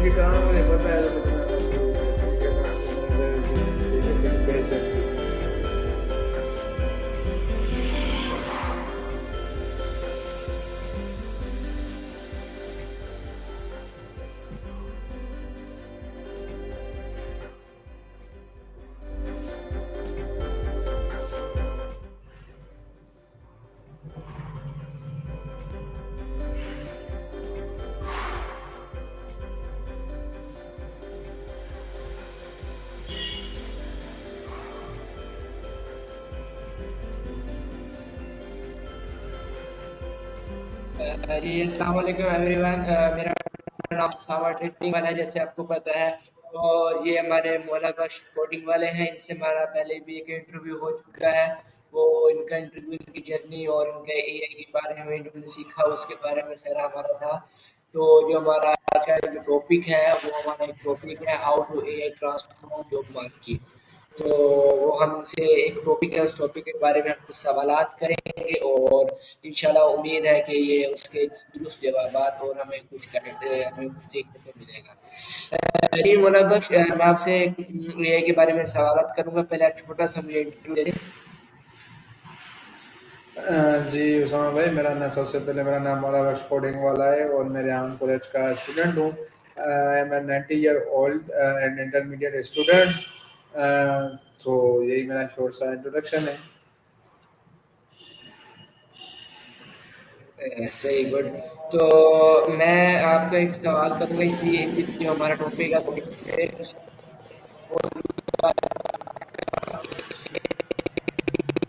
के काम मुझे पता है, तो इतना ठीक है ना, चीजें कहीं भेज देती है। जी अस्सलाम वालेकुम एवरीवन। मेरा नाम सावा ट्रेडिंग वाला है, जैसे आपको पता है। और ये हमारे मौला बख्श कोडिंग वाले हैं, इनसे हमारा पहले भी एक इंटरव्यू हो चुका है। वो इनका इंटरव्यू, इनकी जर्नी और इनके एआई के बारे में जो मैंने सीखा उसके बारे में सर हमारा था। तो जो हमारा आज का जो टॉपिक है वो हमारा एक टॉपिक है, how to AI transform job market. तो वो हमसे एक टॉपिक है, उस टॉपिक के बारे में हम कुछ सवालात करेंगे और इंशाल्लाह उम्मीद है कि ये उसके दुरुस्त जवाबात और हमें हमें कुछ सीखने को मिलेगा। जी मौला बख्श, मैं आपसे एआई के बारे में सवालात करूंगा। पहले आप छोटा सा मुझे इंट्रो दे दें। जी उसामा भाई, सबसे पहले मेरा नाम मौला बख्श कोडिंग वाला है और मैं रेहान कॉलेज का स्टूडेंट हूँ। I am 90 year old and intermediate students. तो यही मेरा शॉर्ट सा इंट्रोडक्शन है। सही, गुड। तो मैं आपका एक सवाल करूंगा, इसी जो हमारा टॉपिक है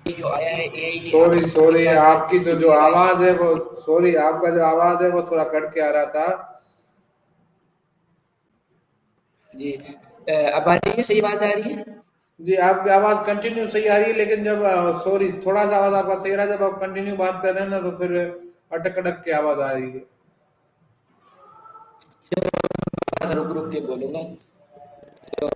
जो आया है एआई ने सॉरी आपकी सॉरी, दुनिया में आपकी जो जो तब्दीली लाई है आवाज है इसके वो, बारे सॉरी आपका जो आवाज है वो थोड़ा कट के आ रहा था। में। जी, अब आ रही है? सही आवाज आ रही है? जी आपकी आवाज कंटिन्यू सही आ रही है, लेकिन जब सॉरी थोड़ा सा आवाज आपका सही रहा, जब आप कंटिन्यू बात कर रहे हैं ना तो फिर अटक अटक के आवाज आ रही है। थोड़ा सा रुक रुक के बोलूंगा। तो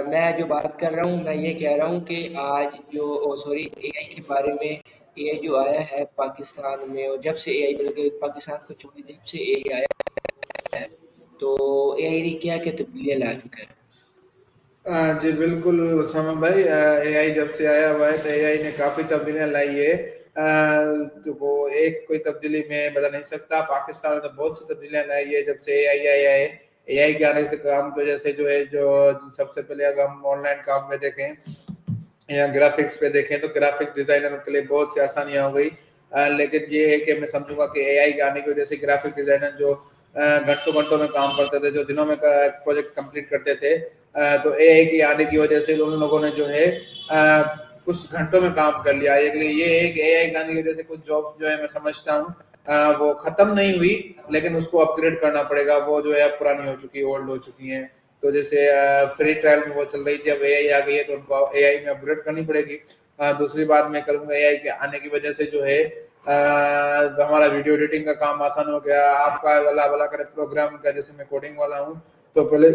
मैं जो बात कर रहा हूँ, मैं ये कह रहा हूँ कि आज जो सॉरी एआई के बारे में, एआई जो आया है पाकिस्तान में, और जब से एआई, बल्कि पाकिस्तान को छोड़िए, जब से एआई आया है तो एआई ने क्या क्या तब्दीलियां ला चुका है। जी बिल्कुल उसामा भाई, एआई जब से आया हुआ है तो एआई ने काफ़ी तब्दीलियाँ लाई है। तो वो एक कोई तब्दीली में बता नहीं सकता। पाकिस्तान में तो बहुत सी तब्दीलियाँ लाई है जब से एआई आया है। एआई के आने से काम की वजह से जो है, जो सबसे पहले अगर हम ऑनलाइन काम में देखें या ग्राफिक्स पे देखें तो ग्राफिक डिजाइनर के लिए बहुत सी आसानियां हो गई। लेकिन ये है कि मैं समझूंगा कि एआई के आने की वजह से ग्राफिक डिजाइनर जो घंटों घंटों में काम करते थे, जो दिनों में प्रोजेक्ट कंप्लीट करते थे, तो एआई की आने की वजह से उन लोगों ने जो है कुछ घंटों में काम कर लिया। ये है कि एआई के आने की वजह से कुछ जॉब जो है, मैं समझता हूँ वो खत्म नहीं हुई, लेकिन उसको अपग्रेड करना पड़ेगा। वो जो है पुरानी हो चुकी है, ओल्ड हो चुकी है। तो जैसे फ्री ट्रायल में वो चल रही थी, अब एआई आ गई है तो उनको एआई में अपग्रेड करनी पड़ेगी। दूसरी बात मैं करूंगा, एआई के आने की वजह से जो है हमारा वीडियो एडिटिंग का काम आसान हो गया। आपका अल्लाह भला करे प्रोग्राम का, जैसे मैं कोडिंग वाला हूँ, तो पहले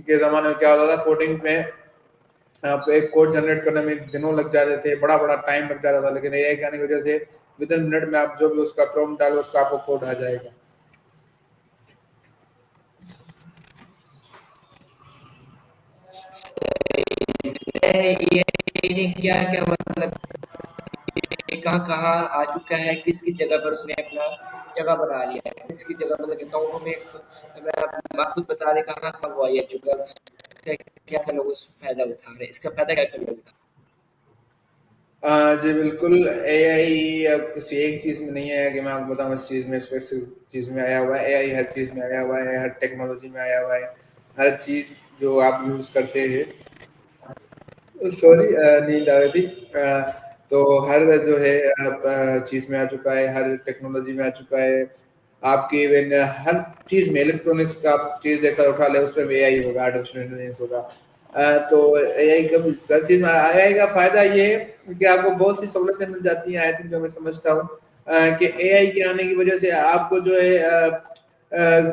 के जमाने में क्या होता था, कोडिंग में आप एक कोड जनरेट करने में दिनों लग जाते थे, बड़ा बड़ा टाइम लग जाता था। लेकिन एआई के आने की वजह से विद इन मिनट में आप जो भी उसका प्रॉम्प्ट डालो, उसका आपको कोड आ जाएगा। एआई ने क्या क्या मतलब कहाँ कहाँ आ चुका है, किस किस जगह पर उसने अपना जगह बना लिया है, किसकी जगह, मतलब अकाउंटों में मैं आप खुद बता रहे कहाँ कहाँ वो आ चुका है, उससे क्या क्या लोग उस फायदा उठा रहे हैं, इसका फायदा क्या क्या लोग उठा जी बिल्कुल। एआई अब किसी एक चीज़ में नहीं है कि मैं आपको बताऊँ इस चीज़ में, स्पेसिफिक चीज़ में आया हुआ है। एआई हर चीज़ में आया हुआ है, हर टेक्नोलॉजी में आया हुआ है। हर चीज़ जो आप यूज़ करते हैं, सॉरी नींद आ रही थी। तो हर जो है चीज़ में आ चुका है, हर टेक्नोलॉजी में आ चुका है। आपकी इवन हर चीज़ में, इलेक्ट्रॉनिक्स का आप चीज़ देखकर उठा ले, उसमें भी एआई होगा, आर्टिफिशियल इंटेलिजेंस होगा। तो एआई का हर चीज़ में एआई का फ़ायदा ये है कि आपको बहुत सी सहूलतें मिल जाती हैं। आई थिंक जो मैं समझता हूँ कि एआई के आने की वजह से आपको जो है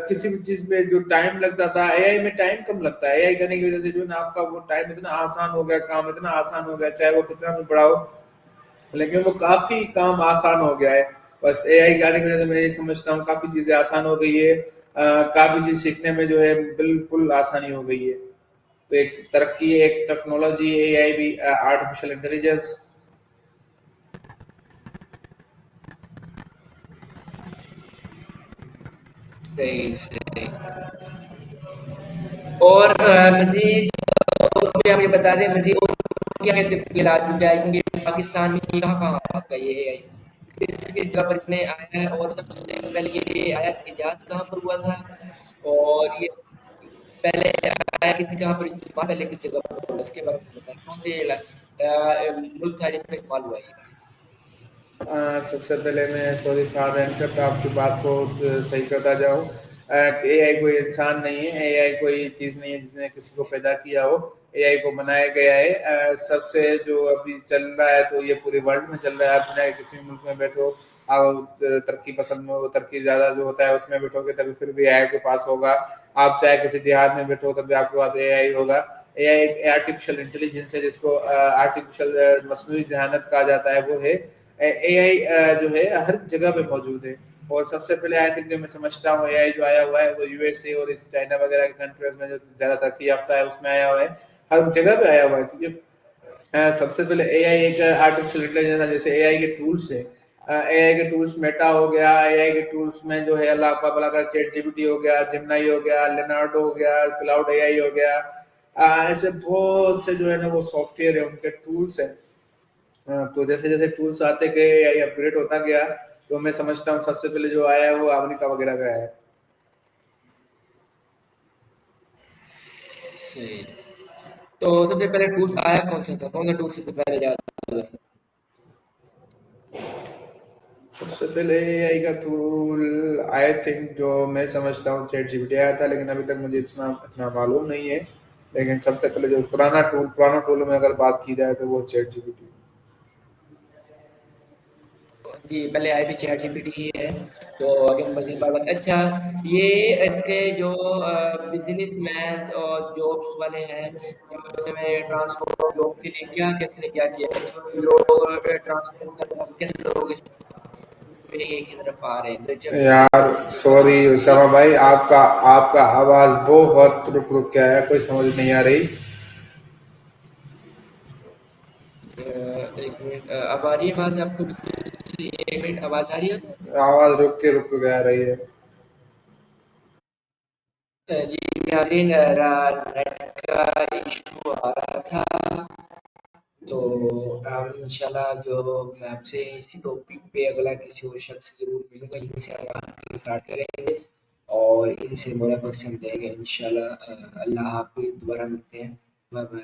किसी भी चीज में जो टाइम लगता था, एआई में टाइम कम लगता है। एआई करने की वजह से जो है ना, आपका वो टाइम इतना आसान हो गया, काम इतना आसान हो गया, चाहे वो कितना भी बड़ा हो, लेकिन वो काफी काम आसान हो गया है। बस एआई के आने की वजह से मैं ये समझता हूँ काफी चीजें आसान हो गई है। काफ़ी चीज़ सीखने में जो है बिल्कुल आसानी हो गई है। तो एक तरक्की, एक टेक्नोलॉजी, एआई भी, आर्टिफिशियल इंटेलिजेंस। सही, सही। और मज़ीद और भी आप ये बता दें मज़ीद और क्या क्या तब्दील आ चुका है क्योंकि पाकिस्तान में कहाँ-कहाँ आपका ये एआई किस-किस जगह पर इसने आया है और सबसे पहले ये आया इजाद कहाँ पर हुआ था? और ये पहले आया किसी जगह पर इस्तेमाल पहले किस जगह पर हुआ? इसके बारे में बताएँ। कौन से मुल्क था जिसमें इस्तेमाल हुआ ये? सबसे पहले मैं सॉरी फॉर द इंटरप्ट, आपकी बात को सही करता जाऊँ। एआई कोई इंसान नहीं है, एआई कोई चीज़ नहीं है जिसने किसी को पैदा किया हो। एआई को बनाया गया है। सबसे जो अभी चल रहा है तो ये पूरे वर्ल्ड में चल रहा है। आप चाहे किसी भी मुल्क में बैठो, आप तरक्की पसंद में हो, तरक्की ज़्यादा जो होता है उसमें बैठोगे तभी फिर भी एआई के पास होगा। आप चाहे किसी देहात में बैठो तब भी आपके पास एआई होगा। एआई एक आर्टिफिशियल इंटेलिजेंस है जिसको आर्टिफिशियल मसनूई ज़हानत कहा जाता है, वो है। एआई जो है हर जगह पे मौजूद है। और सबसे पहले आई थिंक जो मैं समझता हूँ एआई जो आया हुआ है वो यूएसए और इस चाइना वगैरह के कंट्रीज में जो ज़्यादा तरक्की याफ्ता है उसमें आया हुआ है। हर जगह पे आया हुआ है क्योंकि सबसे पहले एआई एक आर्टिफिशियल इंटेलिजेंस है। जैसे एआई के टूल्स है, एआई के टूल्स मेटा हो गया, एआई के टूल्स में जो है अल्लाह आपका भला कर चैट जीपीटी हो गया, जेमिनी हो गया, लेनार्डो हो गया, क्लाउड एआई हो गया। ऐसे बहुत से जो है ना वो सॉफ्टवेयर है, उनके टूल्स हैं। तो जैसे-जैसे टूल्स आते गए, एआई अपग्रेड होता गया, तो मैं समझता हूँ सबसे पहले जो आया है वो अमेरिका वगैरह का है। सही। तो सबसे पहले टूल्स आया कौन-सा था? कौन-सा टूल सबसे पहले आया था वैसे? सबसे पहले एआई का टूल आई थिंक जो मैं समझता हूँ चैट जीपीटी आया था, लेकिन अभी तक मुझे इतना इतना मालूम नहीं है। लेकिन सबसे पहले जो पुराना टूल में अगर बात की जाए तो वो चैट जीपीटी। जी, पहले आई भी चैट जीपीटी ही है। तो आगे हम मज़ीद बात करते हैं। अच्छा, ये इसके जो बिज़नेसमैन और जॉब्स वाले हैं, इसमें ट्रांसपोर्ट जॉब के लिए क्या किसने क्या किया है? लोग ट्रांसपोर्ट करना कैसे लोग इसमें एक ही तरफ आ रहे हैं, यार सॉरी उसामा भाई, आपका आपका आवाज़ बहुत रुक-रुक के आया, कोई समझ नहीं आ रही। एक मिनट अब आ रही है आवाज़ आपको बिल्कुल सही? 1 मिनट आवाज़ आ रही है? आवाज़ रुक के आ रही है। जी नाज़रीन नेट का इशू आ रहा था। तो इंशाल्लाह जो मैं आपसे इसी टॉपिक पे अगला किसी और शख्स से ज़रूर मिलूँगा, इनसे हम बात स्टार्ट करेंगे और इनसे मुलाकात से हम देंगे इंशाल्लाह। अल्लाह हाफ़िज़, दोबारा मिलते हैं। Bye bye.